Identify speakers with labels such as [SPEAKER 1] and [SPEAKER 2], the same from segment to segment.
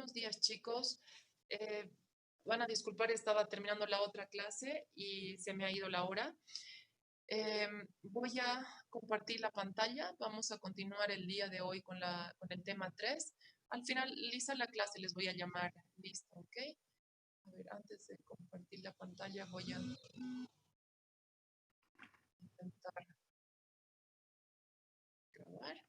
[SPEAKER 1] Buenos días, chicos. Eh, Van a disculpar, estaba terminando la otra clase y se me ha ido la hora. Voy a compartir la pantalla. Vamos a continuar el día de hoy con el tema 3. Al finalizar la clase les voy a llamar. Listo, ¿ok? A ver, antes de compartir la pantalla voy a intentar grabar.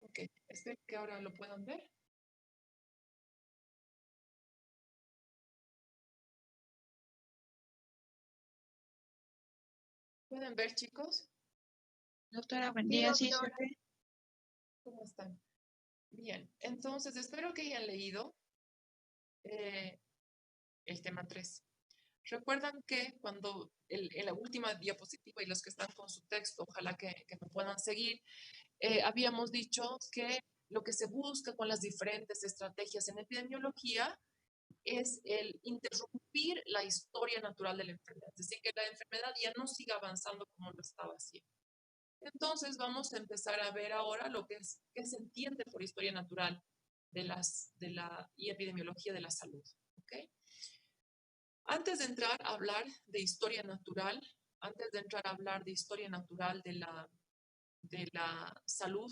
[SPEAKER 1] Ok, espero que ahora lo puedan ver. ¿Pueden ver, chicos?
[SPEAKER 2] Doctora, buen día, sí,
[SPEAKER 1] Doctora.
[SPEAKER 2] jefe.
[SPEAKER 1] ¿Cómo están? Bien, entonces espero que hayan leído eh, el tema 3. Recuerdan que cuando en la última diapositiva y los que están con su texto, ojalá que me puedan seguir, habíamos dicho que lo que se busca con las diferentes estrategias en epidemiología es el interrumpir la historia natural de la enfermedad, es decir, que la enfermedad ya no siga avanzando como lo estaba haciendo. Entonces vamos a empezar a ver ahora lo que es, qué se entiende por historia natural y epidemiología de la salud. ¿Okay? Antes de entrar a hablar de historia natural, antes de entrar a hablar de historia natural de la salud,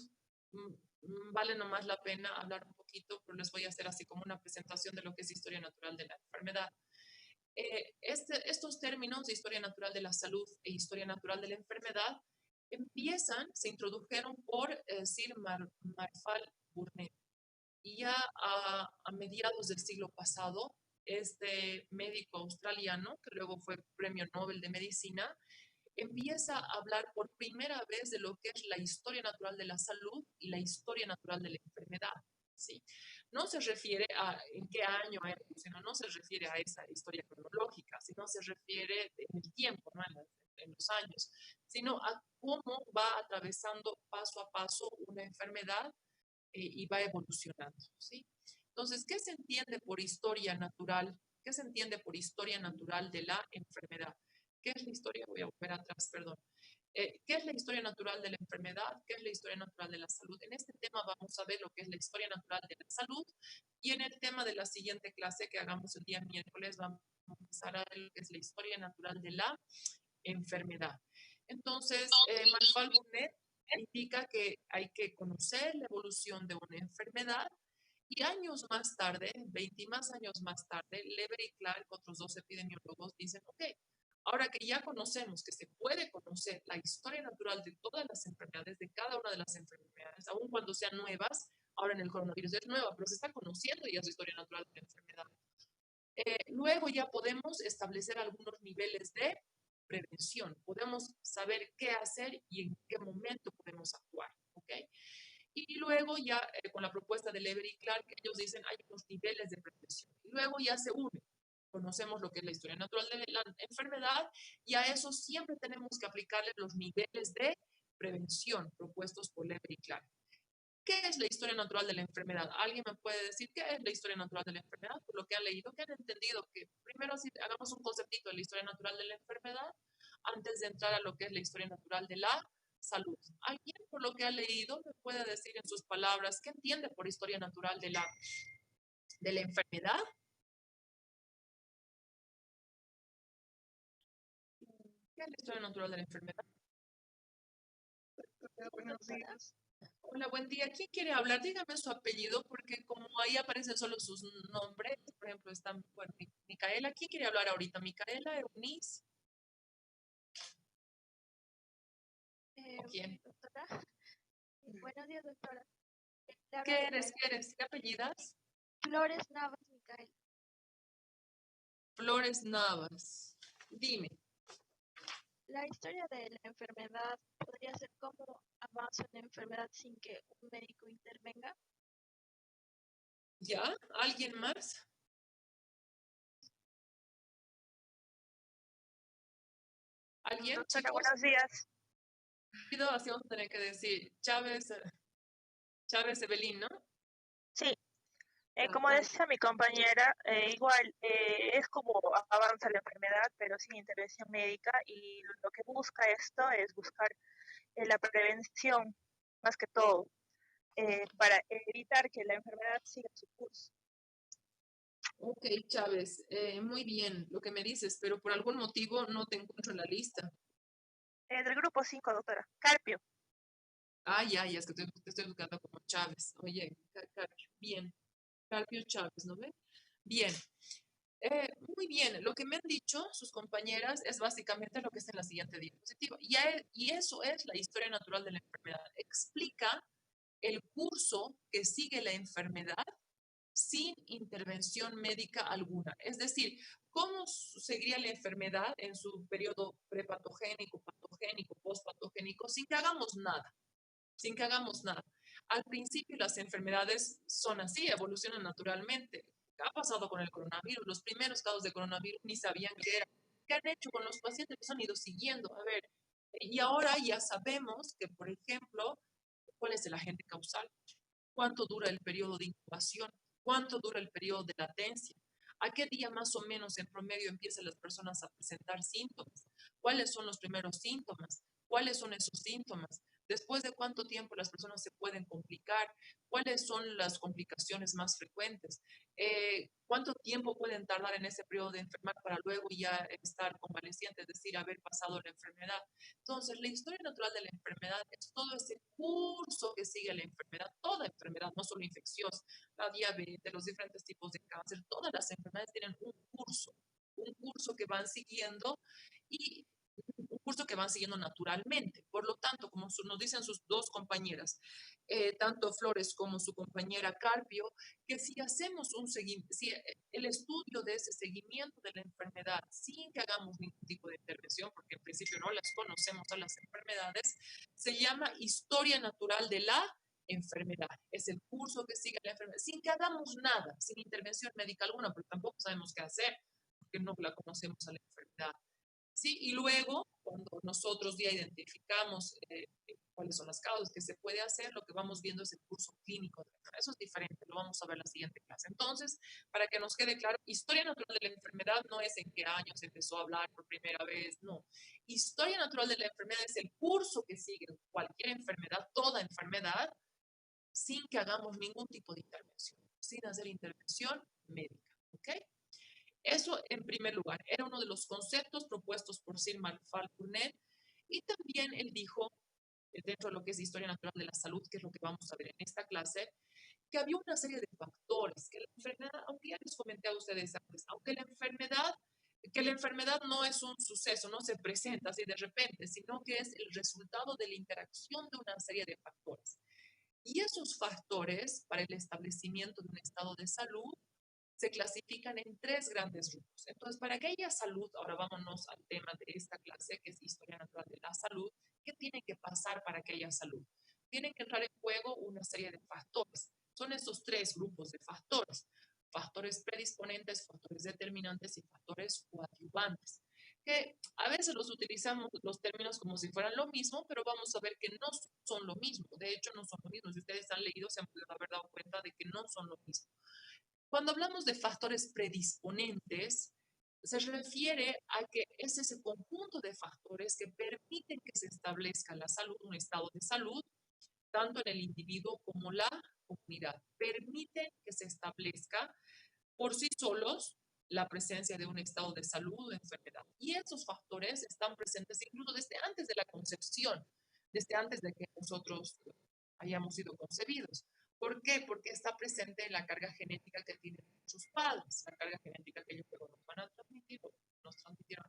[SPEAKER 1] vale nomás la pena hablar un poquito, pero les voy a hacer así como una presentación de lo que es historia natural de la enfermedad. Estos términos de historia natural de la salud e historia natural de la enfermedad se introdujeron por Sir Marfal Burnet. Y ya a mediados del siglo pasado, este médico australiano, que luego fue premio Nobel de Medicina, empieza a hablar por primera vez de lo que es la historia natural de la salud y la historia natural de la enfermedad. ¿Sí? No se refiere a en qué año evolucionó, no se refiere a esa historia cronológica, sino se refiere en el tiempo, ¿no? En los años, sino a cómo va atravesando paso a paso una enfermedad y va evolucionando. ¿Sí? Entonces, ¿qué se entiende por historia natural? ¿Qué se entiende por historia natural de la enfermedad? ¿Qué es la historia? Voy a volver atrás, perdón. ¿Qué es la historia natural de la enfermedad? ¿Qué es la historia natural de la salud? En este tema vamos a ver lo que es la historia natural de la salud y en el tema de la siguiente clase que hagamos el día miércoles vamos a empezar a ver lo que es la historia natural de la enfermedad. Entonces, Marfal Burnet indica que hay que conocer la evolución de una enfermedad y años más tarde, 20 más años más tarde, Lever y Clark, otros dos epidemiólogos, dicen, ok, ahora que ya conocemos que se puede conocer la historia natural de todas las enfermedades, de cada una de las enfermedades, aun cuando sean nuevas, ahora en el coronavirus es nueva, pero se está conociendo ya su historia natural de la enfermedad. Luego ya podemos establecer algunos niveles de prevención, podemos saber qué hacer y en qué momento podemos actuar, ¿ok? Y luego ya con la propuesta de Lever y Clark, ellos dicen hay unos niveles de prevención. Y luego ya se une. Conocemos lo que es la historia natural de la enfermedad y a eso siempre tenemos que aplicarle los niveles de prevención propuestos por Lever y Clark. ¿Qué es la historia natural de la enfermedad? ¿Alguien me puede decir qué es la historia natural de la enfermedad? Por lo que han leído, que han entendido que primero si hagamos un conceptito de la historia natural de la enfermedad antes de entrar a lo que es la historia natural de la salud. ¿Alguien por lo que ha leído me puede decir en sus palabras qué entiende por historia natural de la enfermedad? ¿Qué es la historia natural de la enfermedad?
[SPEAKER 2] Buenos días.
[SPEAKER 1] Hola, buen día. ¿Quién quiere hablar? Dígame su apellido, porque como ahí aparecen solo sus nombres, por ejemplo, están, bueno, Micaela. ¿Quién quiere hablar ahorita? ¿Micaela, Eunice? ¿O quién?
[SPEAKER 3] Doctora. Buenos días, doctora.
[SPEAKER 1] ¿Qué eres? ¿Qué eres? ¿Qué apellidas?
[SPEAKER 3] Flores Navas, Micaela.
[SPEAKER 1] Flores Navas. Dime.
[SPEAKER 3] La historia de la enfermedad podría ser cómo avanza una enfermedad sin que un médico intervenga.
[SPEAKER 1] ¿Ya? ¿Alguien más? ¿Alguien,
[SPEAKER 2] Doctora,
[SPEAKER 1] chicos?
[SPEAKER 2] buenos días.
[SPEAKER 1] Así vamos a tener que decir Chávez Evelyn, ¿no?
[SPEAKER 2] Sí,
[SPEAKER 4] Como decía mi compañera, igual es como avanza la enfermedad, pero sin intervención médica, y lo que busca esto es buscar la prevención, más que todo, para evitar que la enfermedad siga su curso.
[SPEAKER 1] Ok, Chávez, muy bien lo que me dices, pero por algún motivo no te encuentro en la lista.
[SPEAKER 4] Del grupo 5, doctora, Carpio.
[SPEAKER 1] Ah, ya, es que te estoy buscando como Chávez. Oye, Carpio, bien. Carpio Chávez, ¿no ve? Bien. Muy bien, lo que me han dicho sus compañeras es básicamente lo que está en la siguiente diapositiva. Y eso es la historia natural de la enfermedad. Explica el curso que sigue la enfermedad sin intervención médica alguna. Es decir, cómo seguiría la enfermedad en su periodo prepatogénico, patogénico, postpatogénico, sin que hagamos nada, sin que hagamos nada. Al principio las enfermedades son así, evolucionan naturalmente. ¿Qué ha pasado con el coronavirus? Los primeros casos de coronavirus ni sabían qué era. ¿Qué han hecho con los pacientes? Los han ido siguiendo. A ver, y ahora ya sabemos que, por ejemplo, ¿cuál es el agente causal? ¿Cuánto dura el periodo de incubación? ¿Cuánto dura el periodo de latencia? ¿A qué día más o menos en promedio empiezan las personas a presentar síntomas? ¿Cuáles son los primeros síntomas? ¿Cuáles son esos síntomas? ¿Después de cuánto tiempo las personas se pueden complicar? ¿Cuáles son las complicaciones más frecuentes? ¿Cuánto tiempo pueden tardar en ese periodo de enfermar para luego ya estar convaleciente, es decir, haber pasado la enfermedad? Entonces, la historia natural de la enfermedad es todo ese curso que sigue la enfermedad, toda enfermedad, no solo infecciosa, la diabetes, los diferentes tipos de cáncer, todas las enfermedades tienen un curso que van siguiendo y un curso que van siguiendo naturalmente. Por lo tanto, como nos dicen sus dos compañeras, tanto Flores como su compañera Carpio, que si hacemos si el estudio de ese seguimiento de la enfermedad sin que hagamos ningún tipo de intervención, porque en principio no las conocemos a las enfermedades, se llama historia natural de la enfermedad. Es el curso que sigue la enfermedad, sin que hagamos nada, sin intervención médica alguna, porque tampoco sabemos qué hacer, porque no la conocemos a la enfermedad. ¿Sí? Y luego, cuando nosotros ya identificamos cuáles son las causas que se puede hacer, lo que vamos viendo es el curso clínico de la enfermedad. Eso es diferente, lo vamos a ver en la siguiente clase. Entonces, para que nos quede claro, historia natural de la enfermedad no es en qué año se empezó a hablar por primera vez, no. Historia natural de la enfermedad es el curso que sigue cualquier enfermedad, toda enfermedad, sin que hagamos ningún tipo de intervención, sin hacer intervención médica. ¿Ok? Eso en primer lugar, era uno de los conceptos propuestos por Sir Marfal Burnett, y también él dijo, dentro de lo que es historia natural de la salud, que es lo que vamos a ver en esta clase, que había una serie de factores, que la enfermedad, aunque ya les comenté a ustedes antes, aunque que la enfermedad no es un suceso, no se presenta así de repente, sino que es el resultado de la interacción de una serie de factores. Y esos factores para el establecimiento de un estado de salud se clasifican en tres grandes grupos. Entonces, para que haya salud, ahora vámonos al tema de esta clase, que es historia natural de la salud. ¿Qué tiene que pasar para que haya salud? Tienen que entrar en juego una serie de factores. Son esos tres grupos de factores: factores predisponentes, factores determinantes y factores coadyuvantes, que a veces los utilizamos los términos como si fueran lo mismo, pero vamos a ver que no son lo mismo. De hecho, no son lo mismo. Si ustedes han leído, se han podido haber dado cuenta de que no son lo mismo. Cuando hablamos de factores predisponentes, se refiere a que es ese conjunto de factores que permiten que se establezca la salud, un estado de salud, tanto en el individuo como la comunidad. Permiten que se establezca por sí solos la presencia de un estado de salud o de enfermedad. Y esos factores están presentes incluso desde antes de la concepción, desde antes de que nosotros hayamos sido concebidos. ¿Por qué? Porque está presente la carga genética que tienen sus padres, la carga genética que ellos luego nos van a transmitir, o nos transmitieron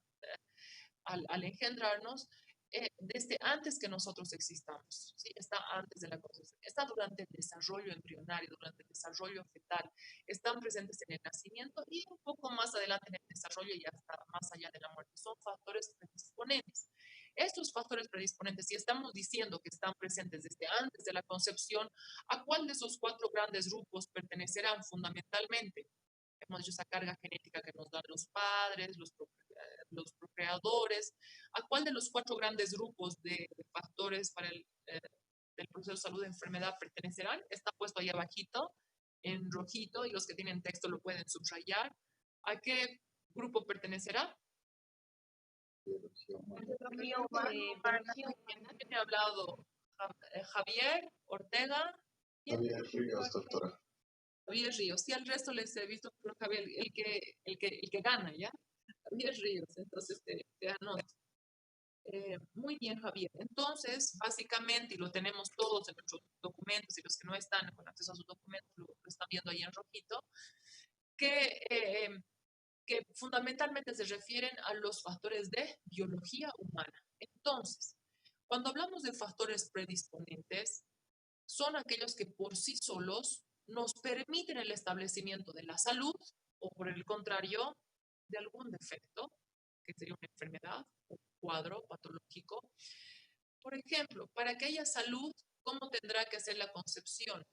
[SPEAKER 1] al engendrarnos, desde antes que nosotros existamos, ¿sí? Está antes de la concepción, está durante el desarrollo embrionario, durante el desarrollo fetal, están presentes en el nacimiento y un poco más adelante en el desarrollo y hasta más allá de la muerte. Son factores predisponentes. Estos factores predisponentes, si estamos diciendo que están presentes desde antes de la concepción, ¿a cuál de esos cuatro grandes grupos pertenecerán fundamentalmente? Hemos dicho esa carga genética que nos dan los padres, los procreadores. ¿A cuál de los cuatro grandes grupos de factores para del proceso de salud de enfermedad pertenecerán? Está puesto ahí abajito. en rojito y los que tienen texto lo pueden subrayar. ¿A qué grupo pertenecerá?
[SPEAKER 5] Biología humana.
[SPEAKER 1] ¿Quién me ha hablado? Javier, Ortega, ¿quién?
[SPEAKER 5] Javier Ríos, doctora.
[SPEAKER 1] Javier Ríos. Sí, al resto les he visto, pero Javier, el que gana, ¿ya? Javier Ríos, entonces te anoto. Muy bien, Javier. Entonces, básicamente, y lo tenemos todos en nuestros documentos, y los que no están con acceso a sus documentos lo están viendo ahí en rojito, que fundamentalmente se refieren a los factores de biología humana. Entonces, cuando hablamos de factores predisponentes, son aquellos que por sí solos nos permiten el establecimiento de la salud o, por el contrario, de algún defecto, que sería una enfermedad o cuadro patológico. Por ejemplo, para que haya salud, ¿cómo tendrá que ser la concepción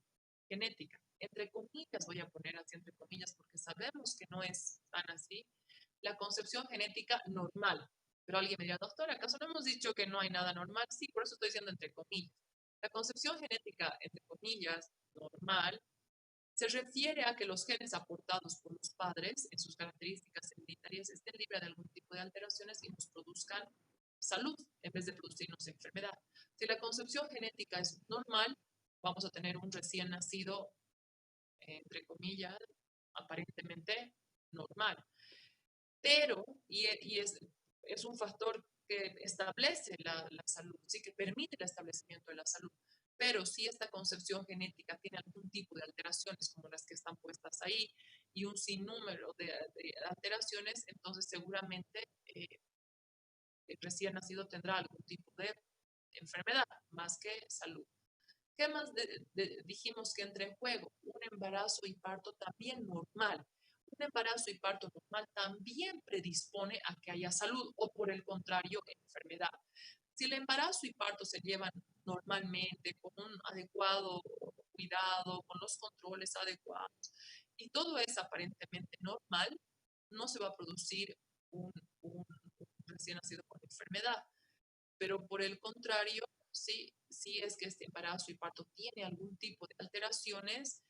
[SPEAKER 1] genética? Entre comillas, voy a poner así entre comillas porque sabemos que no es tan así. La concepción genética normal. Pero alguien me dirá, doctora, ¿acaso no hemos dicho que no hay nada normal? Sí, por eso estoy diciendo entre comillas. La concepción genética, entre comillas, normal, se refiere a que los genes aportados por los padres en sus características hereditarias estén libres de algún tipo de alteraciones y nos produzcan salud en vez de producirnos enfermedad. Si la concepción genética es normal, vamos a tener un recién nacido, entre comillas, aparentemente normal. Pero, y es un factor que establece la salud, sí que permite el establecimiento de la salud. Pero si esta concepción genética tiene algún tipo de alteraciones como las que están puestas ahí y un sinnúmero de alteraciones, entonces seguramente el recién nacido tendrá algún tipo de enfermedad más que salud. ¿Qué más dijimos que entra en juego? Un embarazo y parto también normal. Un embarazo y parto normal también predispone a que haya salud o por el contrario, enfermedad. Si el embarazo y parto se llevan normalmente, con un adecuado cuidado, con los controles adecuados, y todo es aparentemente normal, no se va a producir un recién nacido con enfermedad. Pero por el contrario, si es que este embarazo y parto tiene algún tipo de alteraciones,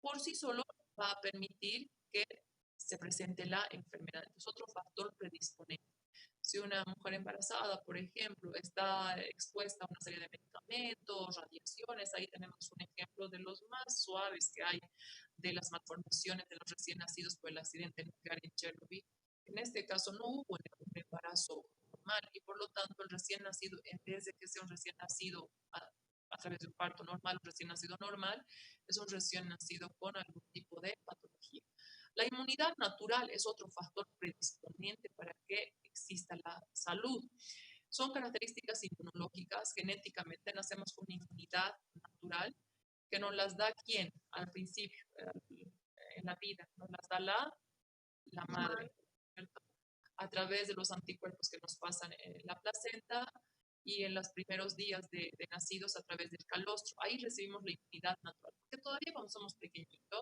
[SPEAKER 1] por sí solo va a permitir que se presente la enfermedad. Es otro factor predisponente. Si una mujer embarazada, por ejemplo, está expuesta a una serie de medicamentos, radiaciones, ahí tenemos un ejemplo de los más suaves que hay de las malformaciones de los recién nacidos por el accidente nuclear en Chernobyl. En este caso no hubo un embarazo normal y por lo tanto el recién nacido, en vez de que sea un recién nacido a través de un parto normal, un recién nacido normal, es un recién nacido con algún tipo de patología. La inmunidad natural es otro factor predisponente para que exista la salud. Son características inmunológicas, genéticamente nacemos con inmunidad natural, que nos las da ¿quién? Al principio, en la vida, nos las da la madre, ¿cierto? A través de los anticuerpos que nos pasan en la placenta y en los primeros días de nacidos a través del calostro. Ahí recibimos la inmunidad natural, porque todavía cuando somos pequeñitos,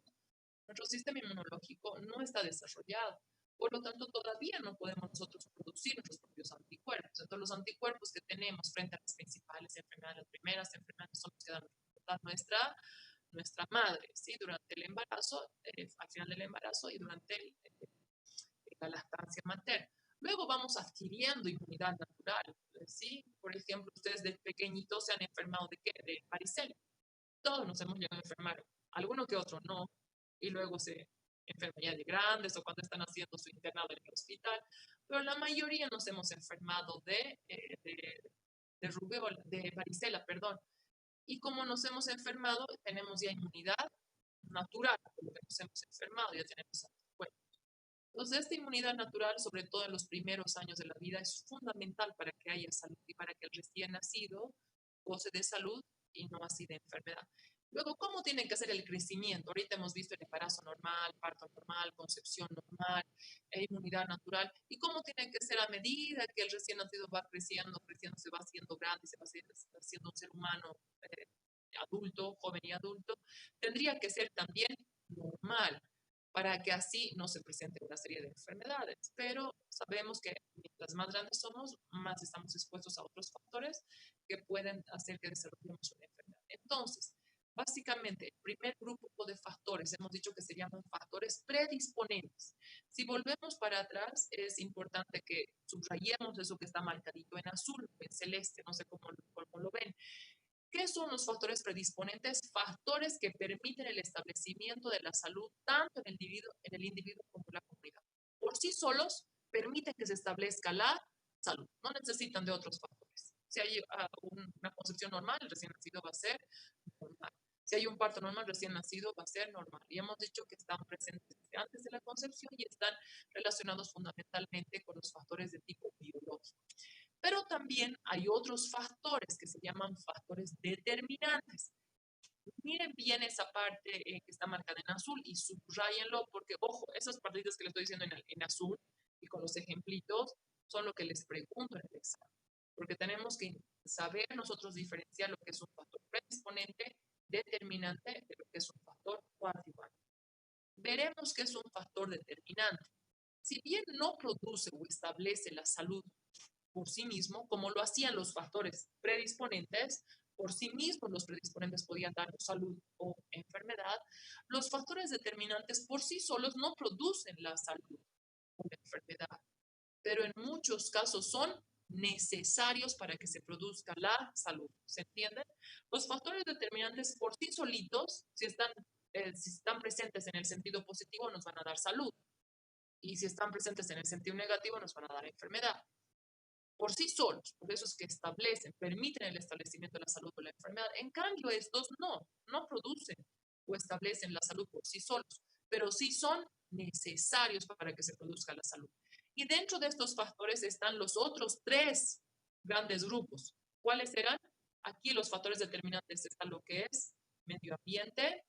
[SPEAKER 1] nuestro sistema inmunológico no está desarrollado. Por lo tanto, todavía no podemos nosotros producir nuestros propios anticuerpos. Entonces, los anticuerpos que tenemos frente a las principales enfermedades, las primeras enfermedades son las que dan nuestra madre, ¿sí? Durante el embarazo, al final del embarazo y durante la lactancia materna. Luego vamos adquiriendo inmunidad natural, ¿sí? Por ejemplo, ustedes de pequeñitos se han enfermado de qué? De varicela. Todos nos hemos llegado a enfermar, alguno que otro no, y luego se enferman ya de grandes o cuando están haciendo su internado en el hospital, pero la mayoría nos hemos enfermado de rubéola, de varicela, perdón. Y como nos hemos enfermado, tenemos ya inmunidad natural, por lo que nos hemos enfermado, ya tenemos anticuerpos. Entonces, esta inmunidad natural, sobre todo en los primeros años de la vida, es fundamental para que haya salud y para que el recién nacido goce de salud y no así de enfermedad. Luego, ¿cómo tiene que ser el crecimiento? Ahorita hemos visto el embarazo normal, parto normal, concepción normal, inmunidad natural. ¿Y cómo tiene que ser a medida que el recién nacido va creciendo, se va haciendo grande, se va haciendo un ser humano adulto, joven y adulto? Tendría que ser también normal para que así no se presente una serie de enfermedades. Pero sabemos que mientras más grandes somos, más estamos expuestos a otros factores que pueden hacer que desarrollemos una enfermedad. Entonces, básicamente, el primer grupo de factores. Hemos dicho que se llaman factores predisponentes. Si volvemos para atrás, es importante que subrayemos eso que está marcadito en azul, en celeste, no sé cómo lo ven. ¿Qué son los factores predisponentes? Factores que permiten el establecimiento de la salud tanto en el individuo como en la comunidad. Por sí solos permiten que se establezca la salud, no necesitan de otros factores. Si hay una concepción normal, el recién nacido va a ser normal. Si hay un parto normal, recién nacido va a ser normal. Y hemos dicho que están presentes desde antes de la concepción y están relacionados fundamentalmente con los factores de tipo biológico. Pero también hay otros factores que se llaman factores determinantes. Miren bien esa parte que está marcada en azul y subrayenlo porque, ojo, esas partiditas que les estoy diciendo en azul y con los ejemplitos son lo que les pregunto en el examen. Porque tenemos que saber nosotros diferenciar lo que es un factor predisponente, determinante, de lo que es un factor coadyuvante. Veremos que es un factor determinante. Si bien no produce o establece la salud por sí mismo, como lo hacían los factores predisponentes, por sí mismos los predisponentes podían dar salud o enfermedad, los factores determinantes por sí solos no producen la salud o la enfermedad, pero en muchos casos son necesarios para que se produzca la salud. ¿Se entiende? Los factores determinantes por sí solitos, si están presentes en el sentido positivo, nos van a dar salud. Y si están presentes en el sentido negativo, nos van a dar enfermedad. Por sí solos, por eso es que permiten el establecimiento de la salud o la enfermedad. En cambio, estos no producen o establecen la salud por sí solos, pero sí son necesarios para que se produzca la salud. Y dentro de estos factores están los otros tres grandes grupos. ¿Cuáles serán? Aquí los factores determinantes están lo que es medio ambiente,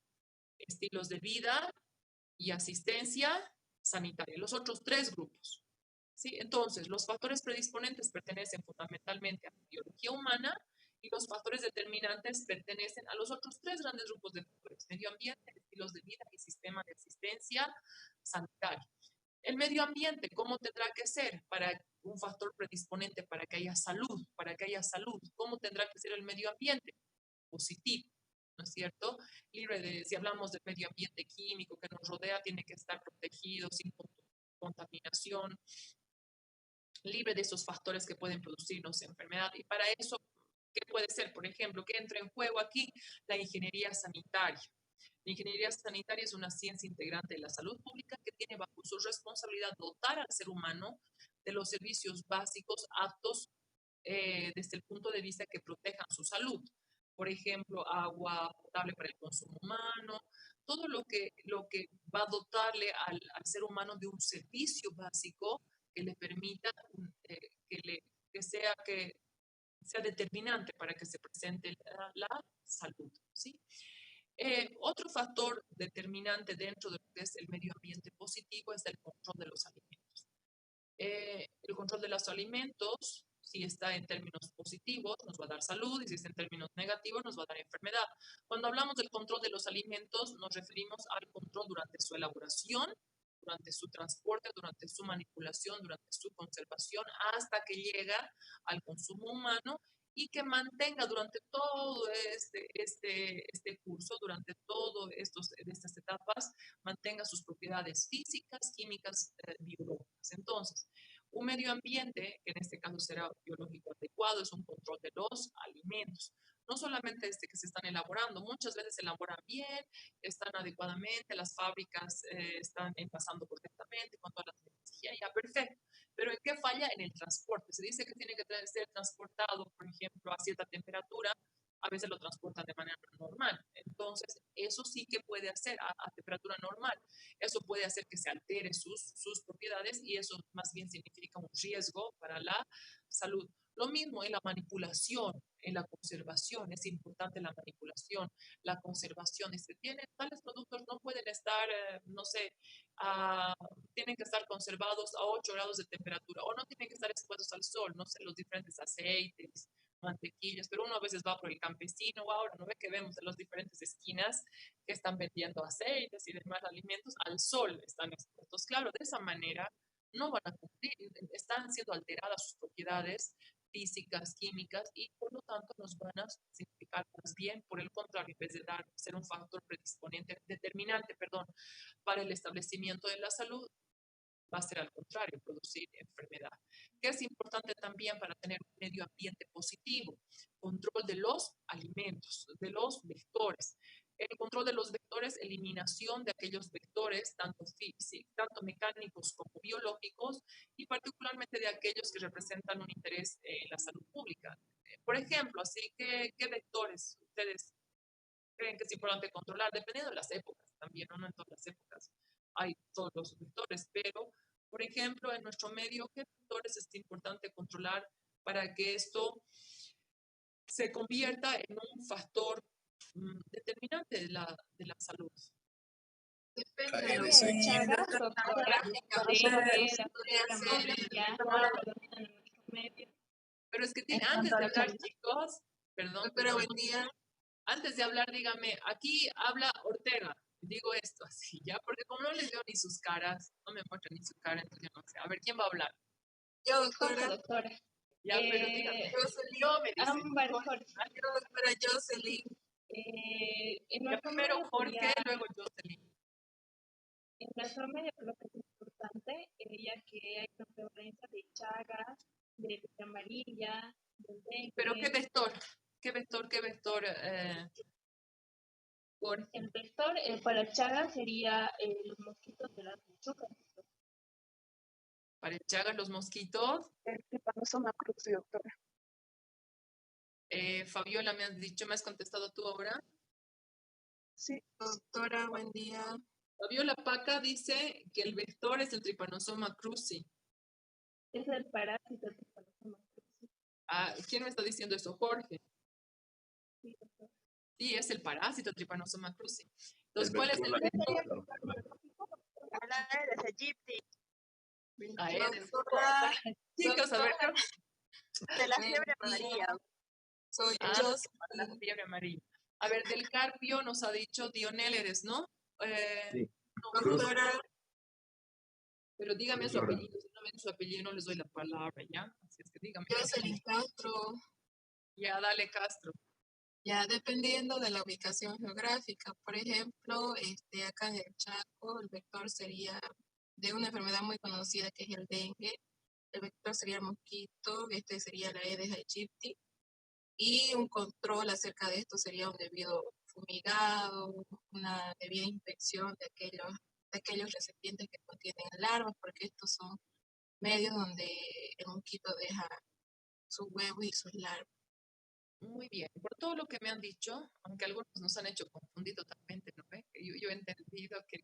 [SPEAKER 1] estilos de vida y asistencia sanitaria. Los otros tres grupos. ¿Sí? Entonces, los factores predisponentes pertenecen fundamentalmente a la biología humana y los factores determinantes pertenecen a los otros tres grandes grupos de factores: medio ambiente, estilos de vida y sistema de asistencia sanitaria. El medio ambiente, ¿cómo tendrá que ser para un factor predisponente para que haya salud? ¿Cómo tendrá que ser el medio ambiente? Positivo, ¿no es cierto? Libre de, si hablamos del medio ambiente químico que nos rodea, tiene que estar protegido, sin contaminación, libre de esos factores que pueden producirnos enfermedad. Y para eso, ¿qué puede ser? Por ejemplo, que entra en juego aquí la ingeniería sanitaria. La ingeniería sanitaria es una ciencia integrante de la salud pública que tiene bajo su responsabilidad dotar al ser humano de los servicios básicos aptos desde el punto de vista que protejan su salud. Por ejemplo, agua potable para el consumo humano, todo lo que va a dotarle al ser humano de un servicio básico que le permita que sea determinante para que se presente la salud, ¿sí? Otro factor determinante dentro de lo que es el medio ambiente positivo es el control de los alimentos. El control de los alimentos, si está en términos positivos, nos va a dar salud, y si está en términos negativos, nos va a dar enfermedad. Cuando hablamos del control de los alimentos, nos referimos al control durante su elaboración, durante su transporte, durante su manipulación, durante su conservación, hasta que llega al consumo humano y que mantenga durante todo este curso, durante todas estas etapas, mantenga sus propiedades físicas, químicas, biológicas. Entonces, un medio ambiente, que en este caso será biológico adecuado, es un control de los alimentos. No solamente que se están elaborando, muchas veces se elaboran bien, están adecuadamente, las fábricas están envasando correctamente, con todas las tecnologías, ya perfecto. Pero ¿en qué falla? En el transporte. Se dice que tiene que ser transportado, por ejemplo, a cierta temperatura, a veces lo transportan de manera normal. Entonces, eso sí que puede hacer a temperatura normal. Eso puede hacer que se altere sus propiedades y eso más bien significa un riesgo para la salud. Lo mismo en la manipulación, en la conservación, es importante la manipulación, la conservación. Tales productos no pueden estar, no sé, tienen que estar conservados a 8 grados de temperatura o no tienen que estar expuestos al sol, no sé, los diferentes aceites, mantequillas, pero uno a veces va por el campesino o ahora no ve que vemos en las diferentes esquinas que están vendiendo aceites y demás alimentos, al sol están expuestos. Claro, de esa manera no van a cumplir, están siendo alteradas sus propiedades físicas, químicas, y por lo tanto nos van a significar más bien, por el contrario, en vez de ser un factor predisponente, determinante, perdón, para el establecimiento de la salud, va a ser al contrario, producir enfermedad. ¿Qué es importante también para tener un medio ambiente positivo? Control de los alimentos, de los vectores. El control de los vectores, eliminación de aquellos vectores, tanto mecánicos como biológicos, y particularmente de aquellos que representan un interés en la salud pública. Por ejemplo, así que, ¿qué vectores ustedes creen que es importante controlar? Dependiendo de las épocas también, no en todas las épocas hay todos los vectores, pero, por ejemplo, en nuestro medio, ¿qué vectores es importante controlar para que esto se convierta en un factor determinante de la salud?
[SPEAKER 2] Depende
[SPEAKER 6] Caer
[SPEAKER 2] de lo
[SPEAKER 6] de
[SPEAKER 2] que
[SPEAKER 6] Chagas,
[SPEAKER 2] doctora,
[SPEAKER 1] Pero es que tiene, antes de hablar, chicos, perdón,
[SPEAKER 2] Doctora, buen día.
[SPEAKER 1] antes de hablar, dígame, aquí habla Ortega. Digo esto así, ¿ya? Porque como no les veo ni sus caras, no me muestran ni su cara, entonces yo no sé. A ver, ¿quién va a hablar?
[SPEAKER 2] Yo, doctora.
[SPEAKER 7] Doctora.
[SPEAKER 1] Ya, pero dígame.
[SPEAKER 2] Jocelyn.
[SPEAKER 1] Yo me dice.
[SPEAKER 7] Ámbar Jorge.
[SPEAKER 2] Yo, doctora Jocelyn.
[SPEAKER 7] En
[SPEAKER 1] Ya,
[SPEAKER 7] nuestro
[SPEAKER 1] primero
[SPEAKER 7] medio
[SPEAKER 1] Jorge,
[SPEAKER 7] sería-
[SPEAKER 1] luego Jocelyn.
[SPEAKER 7] En nuestro medio creo que es importante, ya que hay una prevalencia de Chagas, de fiebre amarilla, del dengue.
[SPEAKER 1] Pero ¿qué vector? ¿Qué vector? ¿Qué vector? Jorge.
[SPEAKER 7] El vector para Chagas sería los mosquitos de las lechugas.
[SPEAKER 1] Para el Chagas, los mosquitos.
[SPEAKER 4] El Trypanosoma cruzi, doctora.
[SPEAKER 1] Fabiola, me has dicho, me has contestado tú ahora.
[SPEAKER 2] Sí, doctora, buen día.
[SPEAKER 1] Fabiola Paca dice que el vector es el Trypanosoma cruzi.
[SPEAKER 7] Es el parásito Trypanosoma cruzi.
[SPEAKER 1] Ah, ¿quién me está diciendo eso? Jorge.
[SPEAKER 7] Sí, doctor.
[SPEAKER 1] Sí, es el parásito Trypanosoma cruzi. Entonces,
[SPEAKER 5] El
[SPEAKER 1] ¿cuál es el
[SPEAKER 5] vector
[SPEAKER 4] El Aedes aegypti,
[SPEAKER 1] Aedes?
[SPEAKER 2] Doctora,
[SPEAKER 1] Chicos, a ver,
[SPEAKER 4] de la
[SPEAKER 2] buen
[SPEAKER 4] fiebre
[SPEAKER 2] día.
[SPEAKER 4] amarilla.
[SPEAKER 2] Soy
[SPEAKER 1] la
[SPEAKER 2] Jocelyn.
[SPEAKER 1] fiebre amarilla. A ver, del Carpio nos ha dicho Dionéleres, ¿no?
[SPEAKER 5] Sí.
[SPEAKER 1] No,
[SPEAKER 2] Doctora,
[SPEAKER 1] pero dígame
[SPEAKER 5] Cruz
[SPEAKER 1] su
[SPEAKER 5] Roja.
[SPEAKER 1] apellido. Si no me dice su apellido, no les doy la palabra, ¿ya? Así es que dígame.
[SPEAKER 2] Jocelyn Castro.
[SPEAKER 1] Ya, dale, Castro.
[SPEAKER 2] Ya dependiendo de la ubicación geográfica, por ejemplo, acá en el Chaco, el vector sería de una enfermedad muy conocida que es el dengue. El vector sería el mosquito, este sería la Aedes aegypti. Y un control acerca de esto sería un debido fumigado, una debida inspección de aquellos recipientes que contienen larvas, porque estos son medios donde el mosquito deja sus huevos y sus larvas.
[SPEAKER 1] Muy bien. Por todo lo que me han dicho, aunque algunos nos han hecho confundir totalmente, ¿no ve? Yo he entendido que,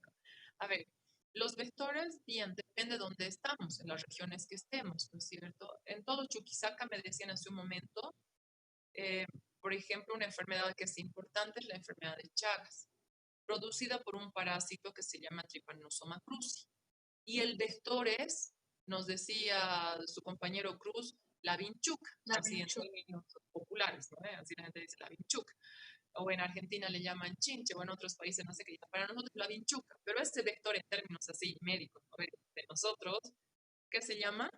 [SPEAKER 1] a ver, los vectores, bien, depende de dónde estamos, en las regiones que estemos, ¿no es cierto? En todo Chuquisaca me decían hace un momento, eh, por ejemplo, una enfermedad que es importante es la enfermedad de Chagas, producida por un parásito que se llama Trypanosoma cruzi. Y el vector es, nos decía su compañero Cruz, la vinchuca,
[SPEAKER 2] La
[SPEAKER 1] así en
[SPEAKER 2] vinchuca.
[SPEAKER 1] términos populares, ¿no? Así la gente dice la vinchuca. O en Argentina le llaman chinche, o en otros países no sé qué llaman. Para nosotros la vinchuca, pero este vector en términos así médicos, ¿no? De nosotros, ¿qué se llama?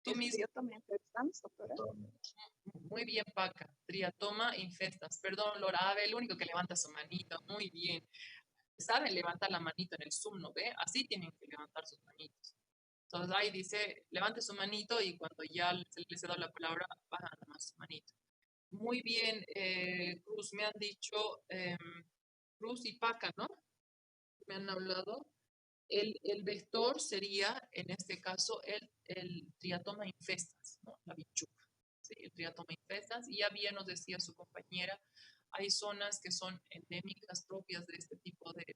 [SPEAKER 1] Tú mismo.
[SPEAKER 4] Triatoma infestans, doctora.
[SPEAKER 1] Muy bien, Paca. Triatoma infestas. Perdón, Lora Ave, el único que levanta su manito. Muy bien. Saben levantar la manito en el Zoom, ¿no ve? Así tienen que levantar sus manitos. Entonces ahí dice, levante su manito y cuando ya se les ha dado la palabra, bajan más su manito. Muy bien, Cruz, me han dicho, Cruz y Paca, ¿no? Me han hablado. El vector sería, en este caso, el triatoma infestas, ¿no? La bichuca. ¿Sí? El triatoma infestas. Y ya bien nos decía su compañera, hay zonas que son endémicas propias de este tipo de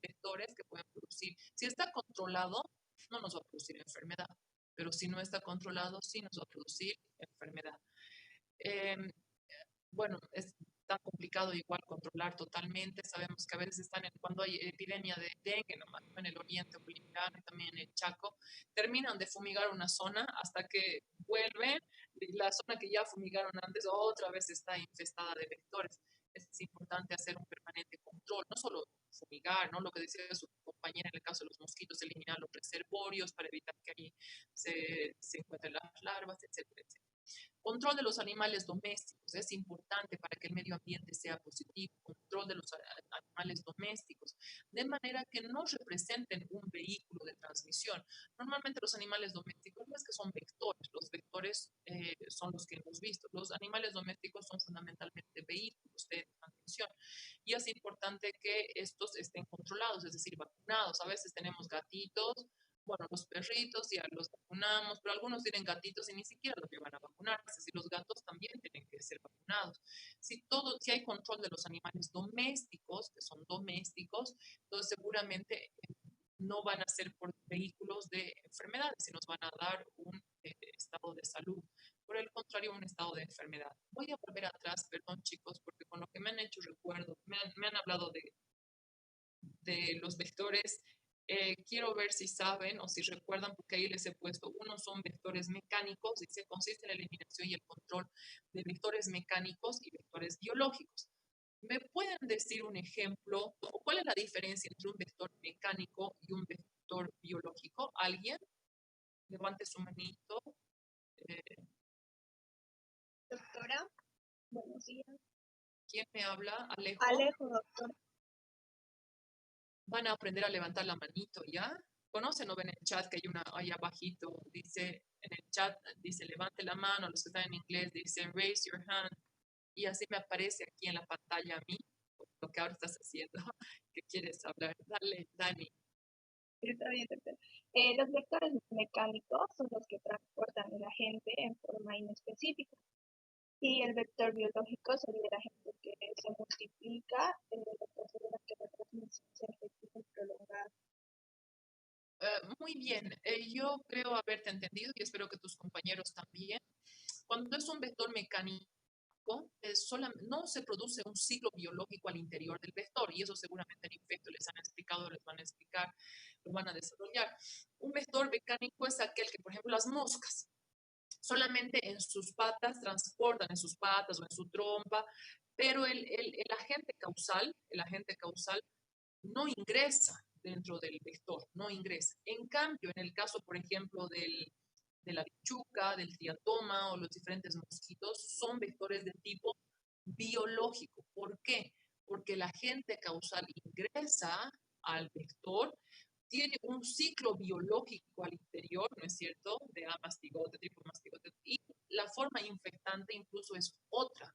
[SPEAKER 1] vectores que pueden producir. Si está controlado, no nos va a producir enfermedad, pero si no está controlado, sí nos va a producir enfermedad. Eh, bueno, es tan complicado igual controlar totalmente. Sabemos que a veces cuando hay epidemia de dengue, nomás en el oriente boliviano y también en el Chaco, terminan de fumigar una zona hasta que vuelven y la zona que ya fumigaron antes otra vez está infestada de vectores. Es importante hacer un permanente control, no solo fumigar, ¿no? Lo que decía su compañera en el caso de los mosquitos, eliminar los reservorios para evitar que ahí se encuentren las larvas, etcétera, etcétera. Control de los animales domésticos. Es importante para que el medio ambiente sea positivo. Control de los animales domésticos. De manera que no representen un vehículo de transmisión. Normalmente los animales domésticos no es que son vectores. Los vectores son los que hemos visto. Los animales domésticos son fundamentalmente vehículos de transmisión. Y es importante que estos estén controlados, es decir, vacunados. A veces tenemos gatitos, bueno, los perritos ya los vacunamos, pero algunos tienen gatitos y ni siquiera los llevan a vacunar. Es decir, los gatos también tienen que ser vacunados. Si hay control de los animales domésticos, que son domésticos, entonces seguramente no van a ser por vehículos de enfermedades, sino nos van a dar un estado de salud. Por el contrario, un estado de enfermedad. Voy a volver atrás, perdón chicos, porque con lo que me han hecho recuerdo, me han hablado de los vectores. Quiero ver si saben o si recuerdan, porque ahí les he puesto, unos son vectores mecánicos, y se consiste en la eliminación y el control de vectores mecánicos y vectores biológicos. ¿Me pueden decir un ejemplo o cuál es la diferencia entre un vector mecánico y un vector biológico? ¿Alguien? Levante su manito.
[SPEAKER 7] Doctora, buenos días.
[SPEAKER 1] ¿Quién me habla? Alejo.
[SPEAKER 7] Alejo, doctor.
[SPEAKER 1] Van a aprender a levantar la manito, ¿ya? ¿Conocen o ven en el chat que hay una ahí abajito? Dice, en el chat dice levante la mano, los que están en inglés dicen raise your hand. Y así me aparece aquí en la pantalla a mí, lo que ahora estás haciendo, que quieres hablar. Dale, Dani.
[SPEAKER 7] Está bien, doctor. Los vectores mecánicos son los que transportan el agente en forma inespecífica. Y el vector biológico sería el agente que se multiplica, lo que asegura que la transmisión sea efectiva y prolongada.
[SPEAKER 1] Muy bien, yo creo haberte entendido y espero que tus compañeros también. Cuando es un vector mecánico, no se produce un ciclo biológico al interior del vector, y eso seguramente en Infecto les han explicado, les van a explicar, lo van a desarrollar. Un vector mecánico es aquel que, por ejemplo, las moscas, solamente en sus patas transportan, en sus patas o en su trompa, pero el agente causal no ingresa dentro del vector, no ingresa. En cambio, en el caso, por ejemplo, de la bichuca, del triatoma o los diferentes mosquitos, son vectores de tipo biológico. ¿Por qué? Porque el agente causal ingresa al vector, tiene un ciclo biológico al interior, ¿no es cierto? De A mastigote, tipo mastigote, y la forma infectante incluso es otra.